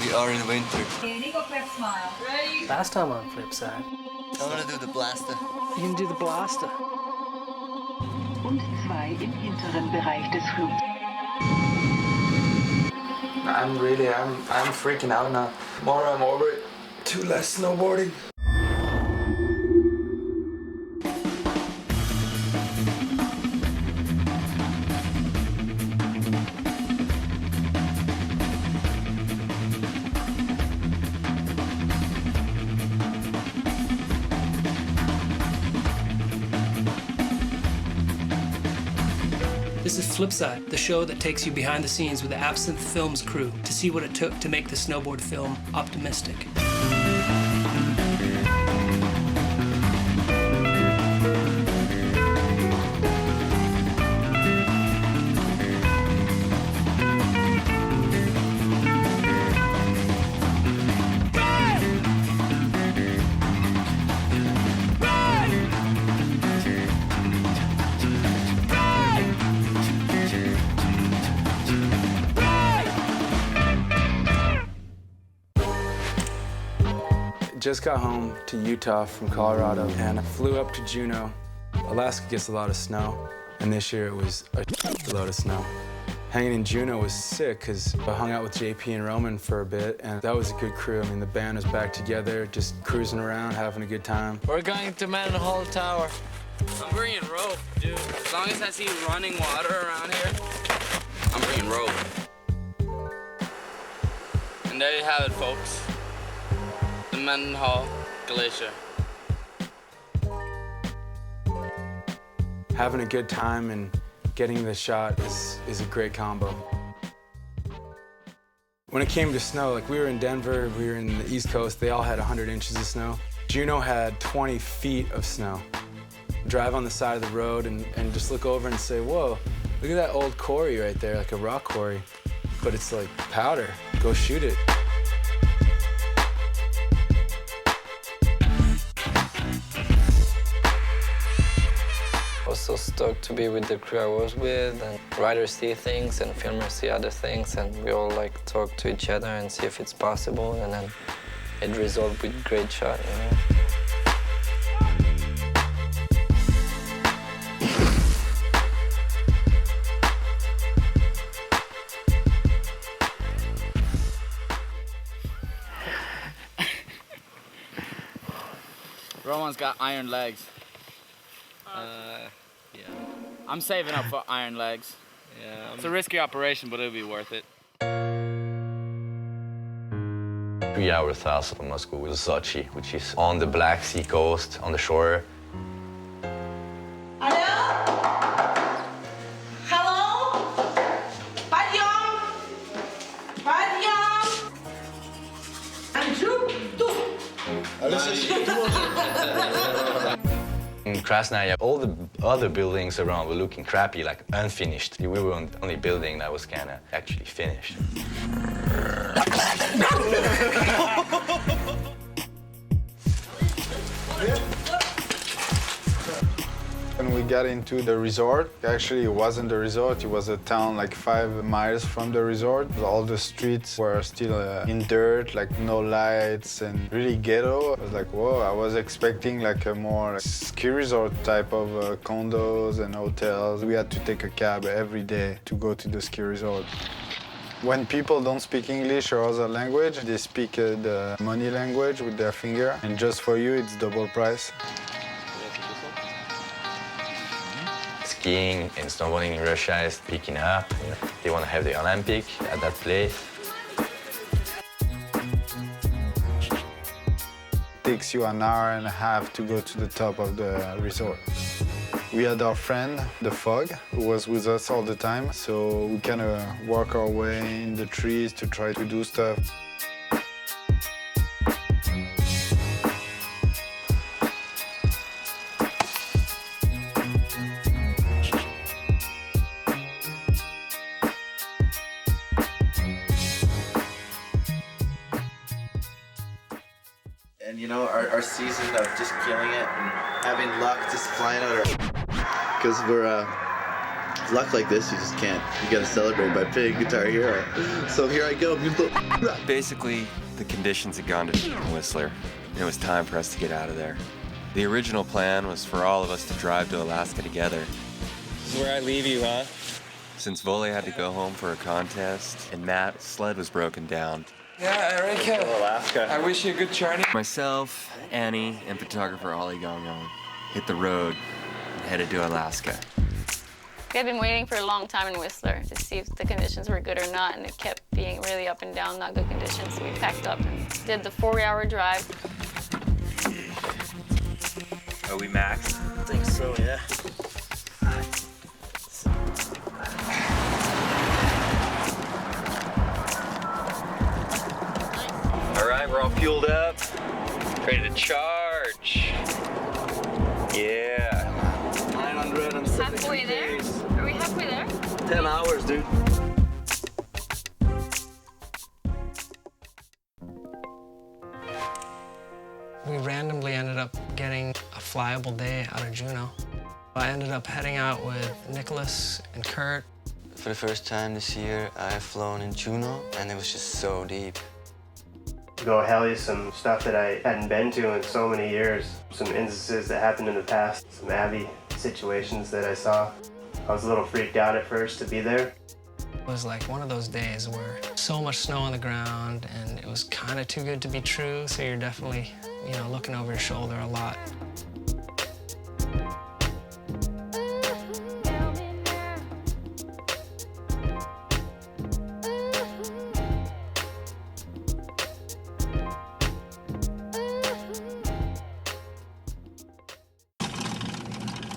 We are in winter. Last time on Flipside. I want to do the blaster. You can do the blaster. Und 2 im hinteren Bereich des Flugs. I'm freaking out now. More I'm over it. Too less snowboarding. This is Flipside, the show that takes you behind the scenes with the Absinthe-Films crew to see what it took to make the snowboard film optimistic. Just got home to Utah from Colorado and I flew up to Juneau. Alaska gets a lot of snow, and this year it was a load of snow. Hanging in Juneau was sick because I hung out with JP and Roman for a bit, and that was a good crew. I mean, the band was back together, just cruising around, having a good time. We're going to Manhole Tower. I'm bringing rope, dude. As long as I see running water around here, I'm bringing rope. And there you have it, folks. The Mendenhall Glacier. Having a good time and getting the shot is a great combo. When it came to snow, like we were in Denver, we were in the East Coast, they all had 100 inches of snow. Juneau had 20 feet of snow. Drive on the side of the road and just look over and say, whoa, look at that old quarry right there, like a rock quarry. But it's like powder, go shoot it. I was so stoked to be with the crew I was with, and writers see things and filmers see other things, and we all like talk to each other and see if it's possible, and then it resolved with great shot, you know. Roman's got iron legs. Yeah. I'm saving up for iron legs. Yeah. It's a risky operation, but it'll be worth it. 3 hours south of Moscow is Sochi, which is on the Black Sea coast, on the shore. Hello? Hello? Подъем! Подъем! In Krasnaya, all the other buildings around were looking crappy, like unfinished. We were the only building that was kind of actually finished. When we got into the resort, actually it wasn't the resort, it was a town like 5 miles from the resort. All the streets were still in dirt, like no lights and really ghetto. I was like, whoa, I was expecting like a more ski resort type of condos and hotels. We had to take a cab every day to go to the ski resort. When people don't speak English or other language, they speak the money language with their finger, and just for you, it's double price. Skiing and snowboarding in Russia is picking up. They want to have the Olympic at that place. It takes you an hour and a half to go to the top of the resort. We had our friend, the Fog, who was with us all the time, so we kind of work our way in the trees to try to do stuff. And you know, our season of just killing it and having luck just flying out our... Because we're luck like this, you just can't. You gotta celebrate by playing Guitar Hero. So here I go. Basically, the conditions had gone to Whistler. It was time for us to get out of there. The original plan was for all of us to drive to Alaska together. This is where I leave you, huh? Since Vole had to go home for a contest and Matt's sled was broken down. Yeah, Erica. Alaska. I wish you a good journey. Myself, Annie, and photographer Ollie Gong hit the road and headed to Alaska. We had been waiting for a long time in Whistler to see if the conditions were good or not, and it kept being really up and down, not good conditions. So we packed up and did the 4-hour drive. Are we maxed? I think so, yeah. All right, we're all fueled up, ready to charge. Yeah. 970 Halfway there? Are we halfway there? 10 hours, dude. We randomly ended up getting a flyable day out of Juneau. I ended up heading out with Nicholas and Kurt. For the first time this year, I've flown in Juneau, and it was just so deep. Go heli some stuff that I hadn't been to in so many years. Some instances that happened in the past, some Abby situations that I saw. I was a little freaked out at first to be there. It was like one of those days where so much snow on the ground and it was kind of too good to be true, so you're definitely, you know, looking over your shoulder a lot.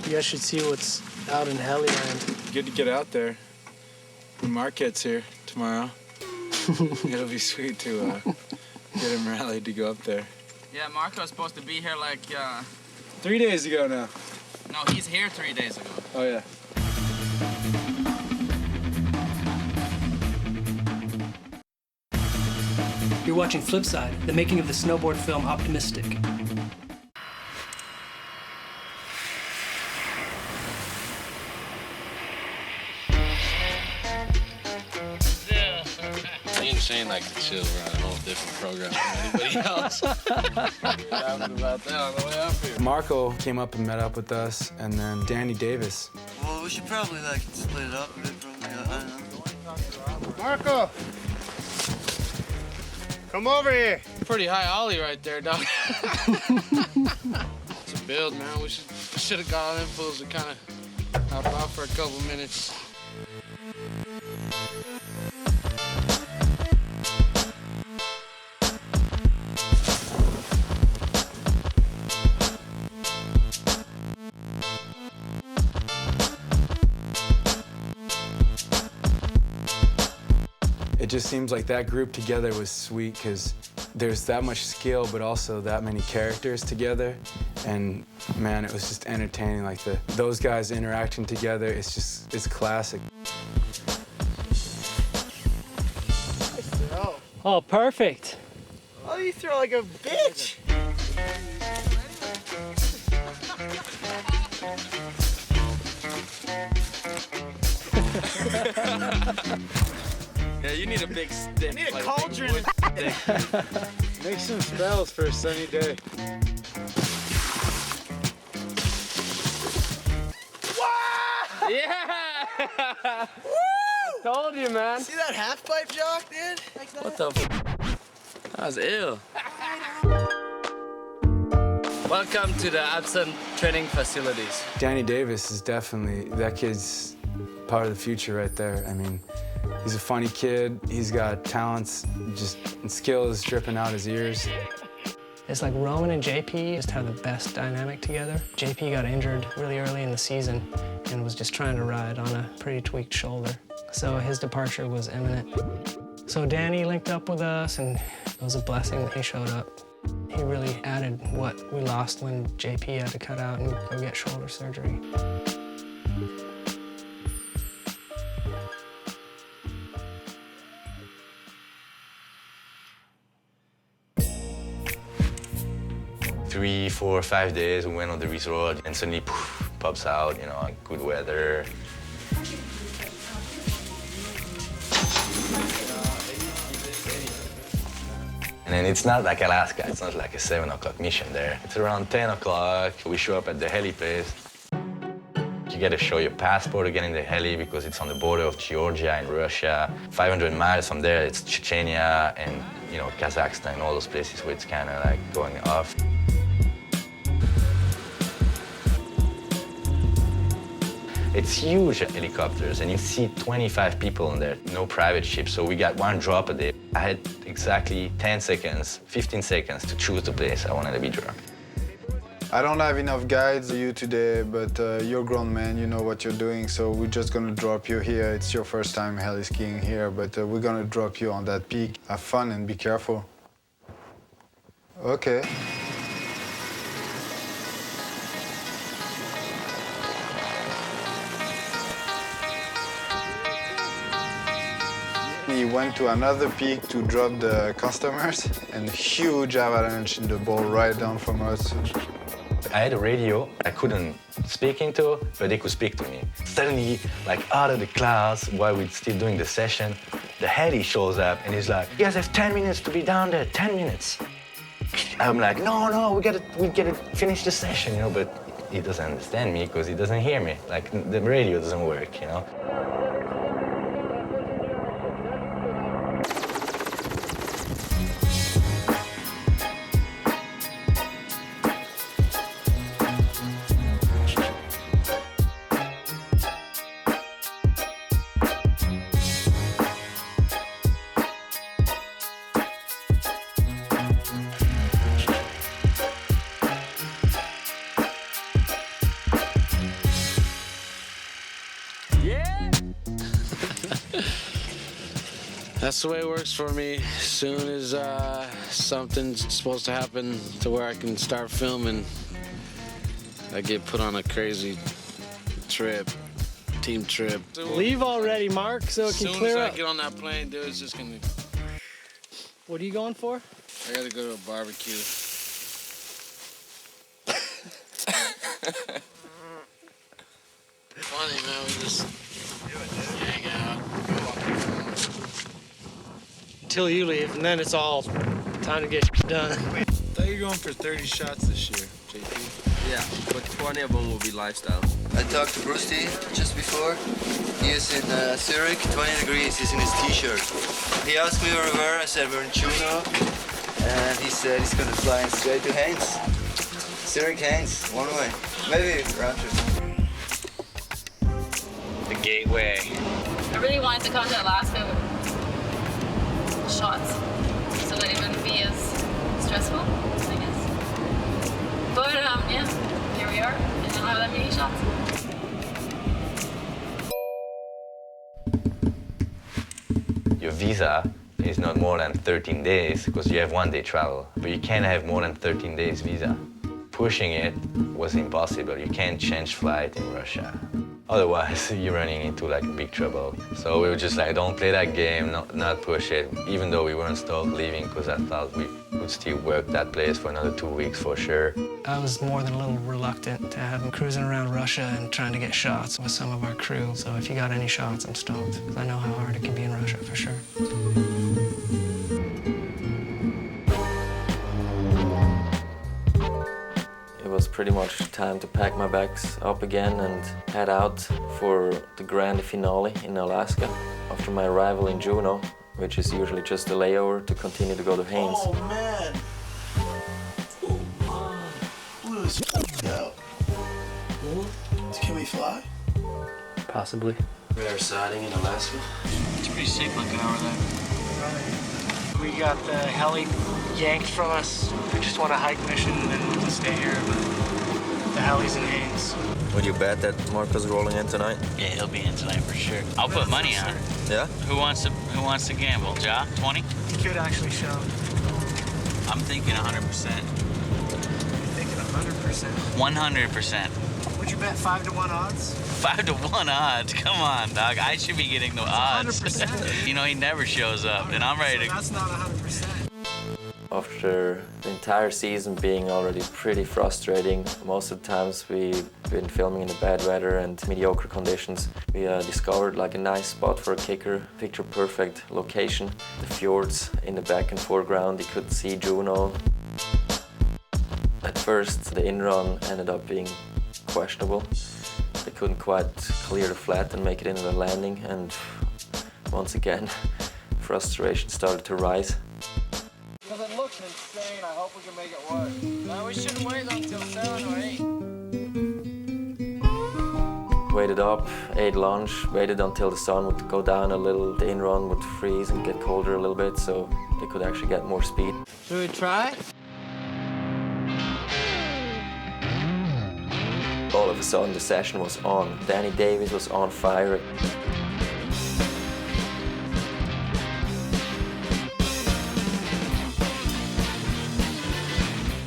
You guys should see what's out in Heliland. Good to get out there. When Mark gets here tomorrow, it'll be sweet to get him rallied to go up there. Yeah, Marco's supposed to be here like, 3 days ago now. No, he's here 3 days ago. Oh, yeah. You're watching Flipside, the making of the snowboard film Optimistic. Me and Shane like to chill. We're on a whole different program from anybody else. Laughing about that on the way up here. Marco came up and met up with us, and then Danny Davis. Well, we should probably like split it up a bit, probably. Marco! Come over here. Pretty high ollie right there, dog. It's a build, man. We should have got all them fools to kind of hop off for a couple minutes. It just seems like that group together was sweet because there's that much skill, but also that many characters together. And man, it was just entertaining. Like those guys interacting together, it's classic. Oh, perfect. Oh, you throw like a bitch. Yeah, you need a big stick. I need a like cauldron. Make some spells for a sunny day. Yeah! Woo! Told you, man. See that half pipe jock, dude? Like that? What the f? That was ill. Welcome to the absinthe training facilities. Danny Davis is definitely, that kid's part of the future right there. I mean, he's a funny kid. He's got talents, just and skills dripping out his ears. It's like Roman and JP just have the best dynamic together. JP got injured really early in the season and was just trying to ride on a pretty tweaked shoulder. So his departure was imminent. So Danny linked up with us, and it was a blessing that he showed up. He really added what we lost when JP had to cut out and go get shoulder surgery. Three, 4, 5 days, we went on the resort, and suddenly poof, pops out, you know, good weather. And then it's not like Alaska, it's not like a 7 o'clock mission there. It's around 10 o'clock, we show up at the heli place. You gotta show your passport to get in the heli because it's on the border of Georgia and Russia. 500 miles from there, it's Chechnya and, you know, Kazakhstan, all those places where it's kind of like going off. It's huge helicopters, and you see 25 people in there, no private ships, so we got one drop a day. I had exactly 10 seconds, 15 seconds to choose the place I wanted to be dropped. I don't have enough guides for you today, but you're a grown man, you know what you're doing, so we're just gonna drop you here. It's your first time heli skiing here, but we're gonna drop you on that peak. Have fun and be careful. Okay. He went to another peak to drop the customers, and huge avalanche in the bowl right down from us. I had a radio I couldn't speak into, but they could speak to me. Suddenly, like out of the clouds, while we're still doing the session, the heli shows up and he's like, "You guys have 10 minutes to be down there, 10 minutes." I'm like, no, we gotta finish the session, you know, but he doesn't understand me because he doesn't hear me. Like, the radio doesn't work, you know. That's the way it works for me. As soon as something's supposed to happen to where I can start filming, I get put on a crazy trip, team trip. Leave already, Mark, so it can clear up. As soon as I get on that plane, dude, it's just gonna... What are you going for? I gotta go to a barbecue. Funny, man, we just hang out. Until you leave, and then it's all time to get done. I thought you were going for 30 shots this year, JP. Yeah, but 20 of them will be lifestyle. I talked to Bruce just before. He is in Zurich, 20 degrees. He's in his t-shirt. He asked me where we were. I said we're in Juneau. And he said he's going to fly straight to Haynes. Zurich, Haynes, one way. Maybe round trip. The gateway. I really wanted to come to Alaska with shots, so that it wouldn't be as stressful, I guess. But yeah, here we are, and I don't have that many shots. Your visa is not more than 13 days because you have 1 day travel, but you can't have more than 13 days visa. Pushing it was impossible. You can't change flight in Russia. Otherwise, you're running into like big trouble. So we were just like, don't play that game, not push it, even though we weren't stopped leaving because I thought we could still work that place for another 2 weeks for sure. I was more than a little reluctant to have him cruising around Russia and trying to get shots with some of our crew. So if you got any shots, I'm stoked. I know how hard it can be in Russia, for sure. It was pretty much time to pack my bags up again and head out for the grand finale in Alaska after my arrival in Juneau, which is usually just a layover to continue to go to Haynes. Oh, man. Oh, man. Blue is f***ed out. Can we fly? Possibly. Rare sighting in Alaska. It's pretty safe looking over there. We got the heli yanked from us. We just want a hike mission and we can stay here, but the heli's in Haynes. Would you bet that Marco's rolling in tonight? Yeah, he'll be in tonight for sure. I'll put money on it. Yeah? Who wants to gamble? Ja? 20? He could actually show. I'm thinking 100%. You're thinking 100%? 100%. Would you bet 5 to 1 odds? 5 to 1 odds. Come on, dog. I should be getting the odds. 100%. You know, he never shows up, and I'm ready to... That's not 100%. After the entire season being already pretty frustrating, most of the times we've been filming in the bad weather and mediocre conditions, we discovered like a nice spot for a kicker, picture-perfect location. The fjords in the back and foreground, you could see Juneau. At first, the in-run ended up being questionable. They couldn't quite clear the flat and make it into the landing, and once again, frustration started to rise. Because it looks insane, I hope we can make it work. No, we shouldn't wait until 7 or 8. Waited up, ate lunch, waited until the sun would go down a little, the in-run would freeze and get colder a little bit, so they could actually get more speed. Should we try? All of a sudden the session was on. Danny Davis was on fire.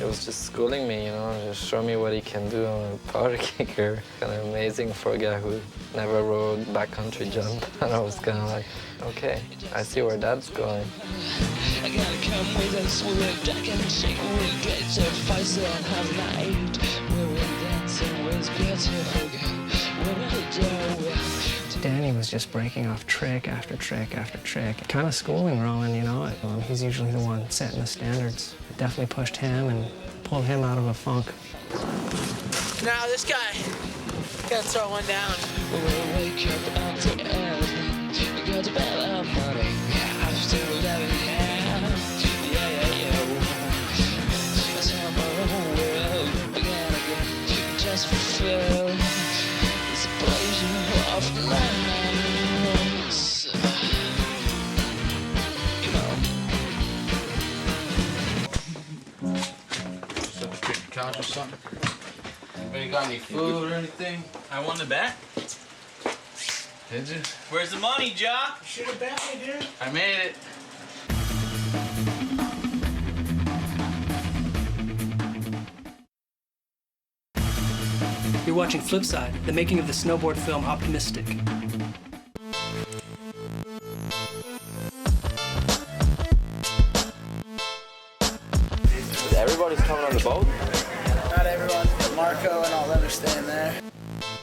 It was just schooling me, you know, just show me what he can do on a powder kicker. Kind of amazing for a guy who never rode backcountry jump. And I was kind of like, okay, I see where that's going. I gotta come with us, we're back and shake, we get to fight and have night. We're dancing with beautiful girl, Danny was just breaking off trick after trick after trick, kind of schooling Roman, you know. He's usually the one setting the standards. It definitely pushed him and pulled him out of a funk. Now this guy, gotta throw one down. We'll wake up after everything, we got to bet our money, after 11 yeah, tomorrow we gotta get just fulfill this pleasure of nights, you know. Set the picture couch or something? Anybody got any food or anything? I won the bet. Did you? Where's the money, Ja? You should have bet me, dude. I made it. You're watching Flipside, the making of the snowboard film Optimistic. Everybody's coming on the boat? Not everyone. Marco and all them are staying there.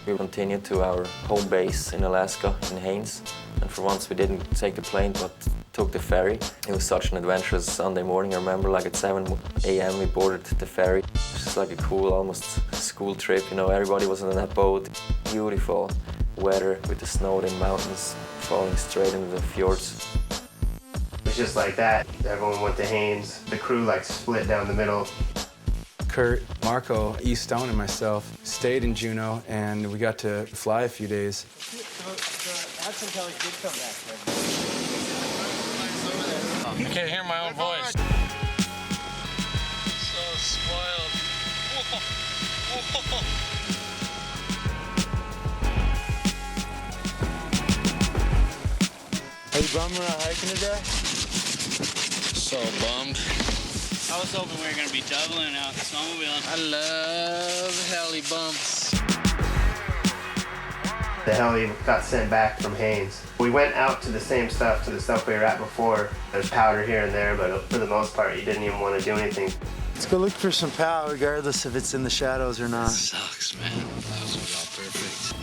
We continued to our home base in Alaska, in Haines. And for once we didn't take the plane, but took the ferry. It was such an adventurous Sunday morning. I remember like at 7 a.m. we boarded the ferry. It was just like a cool, almost school trip, you know. Everybody was on that boat. Beautiful weather with the snow-in mountains falling straight into the fjords. It was just like that. Everyone went to Haines. The crew like split down the middle. Kurt, Marco, E. Stone, and myself stayed in Juneau, and we got to fly a few days. Hudson Kelly did come back there. I can't hear my own voice. So spoiled. Are you bummed we're not hiking today? So bummed. I was hoping we were going to be doubling out snowmobiling. I love heli bumps. The heli got sent back from Haines. We went out to the same stuff, to the stuff we were at before. There's powder here and there, but for the most part, you didn't even want to do anything. Let's go look for some pow, regardless if it's in the shadows or not. It sucks, man. That was all perfect.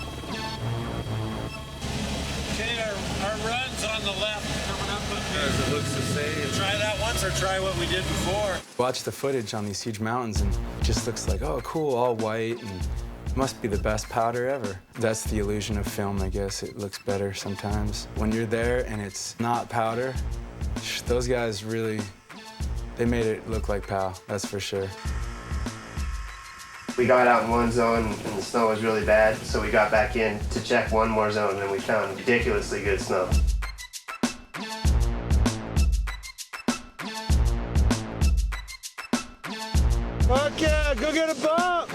Okay, our run's on the left coming up. It looks the same. Try that once or try what we did before. Watch the footage on these huge mountains, and it just looks like, oh, cool, all white, and must be the best powder ever. That's the illusion of film, I guess. It looks better sometimes. When you're there and it's not powder, those guys really, they made it look like pow, that's for sure. We got out in one zone and the snow was really bad, so we got back in to check one more zone and we found ridiculously good snow. Okay, go get a bump!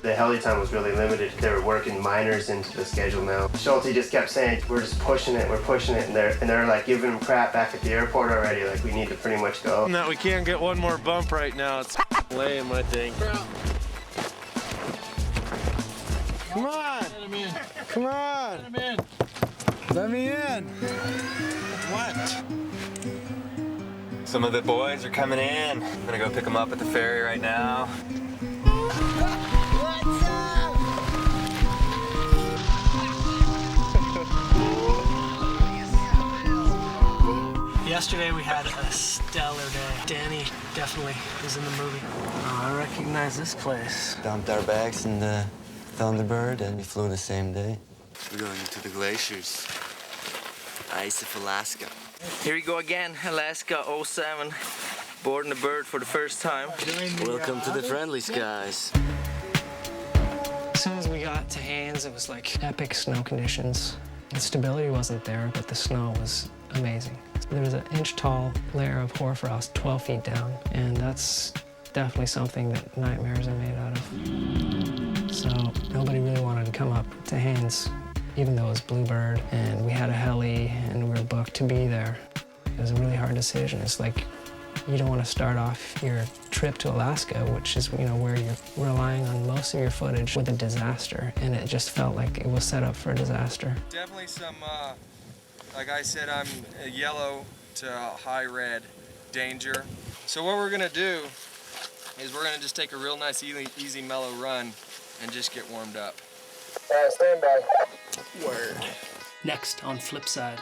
The heli time was really limited. They were working minors into the schedule now. Schulte just kept saying, we're just pushing it, and they're like giving him crap back at the airport already, like we need to pretty much go. No, we can't get one more bump right now. It's lame, I think. Come on! Let him in. Come on! Let him in. Let me in! What? Some of the boys are coming in. I'm gonna go pick them up at the ferry right now. Yesterday we had a stellar day. Danny definitely was in the movie. Oh, I recognize this place. Dumped our bags in the Thunderbird and we flew the same day. We're going to the glaciers. Ice of Alaska. Here we go again, Alaska 07. Boarding the bird for the first time. Welcome to the friendly skies. As soon as we got to Haines, it was like epic snow conditions. The stability wasn't there, but the snow was amazing. There was an inch-tall layer of hoarfrost 12 feet down, and that's definitely something that nightmares are made out of. So nobody really wanted to come up to Haines, even though it was Bluebird, and we had a heli, and we were booked to be there. It was a really hard decision. It's like, you don't want to start off your trip to Alaska, which is, where you're relying on most of your footage, with a disaster, and it just felt like it was set up for a disaster. Definitely some, like I said, I'm a yellow to high red danger. So what we're gonna do is we're gonna just take a real nice, easy, mellow run and just get warmed up. All right, stand by. Word. Next on Flipside.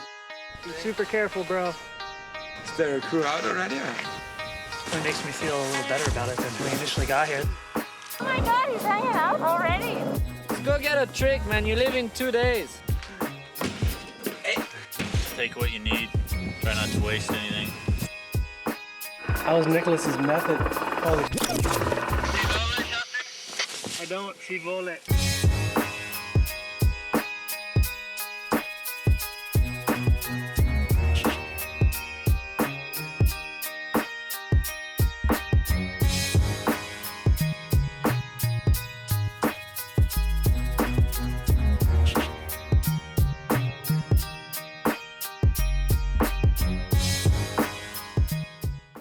Be super careful, bro. Is there a crew out already? It makes me feel a little better about it than when we initially got here. Oh my God, he's hanging out already. Let's go get a trick, man. You leave in 2 days. Take what you need. Try not to waste anything. How was Nicholas's method? Holy I don't, si vole.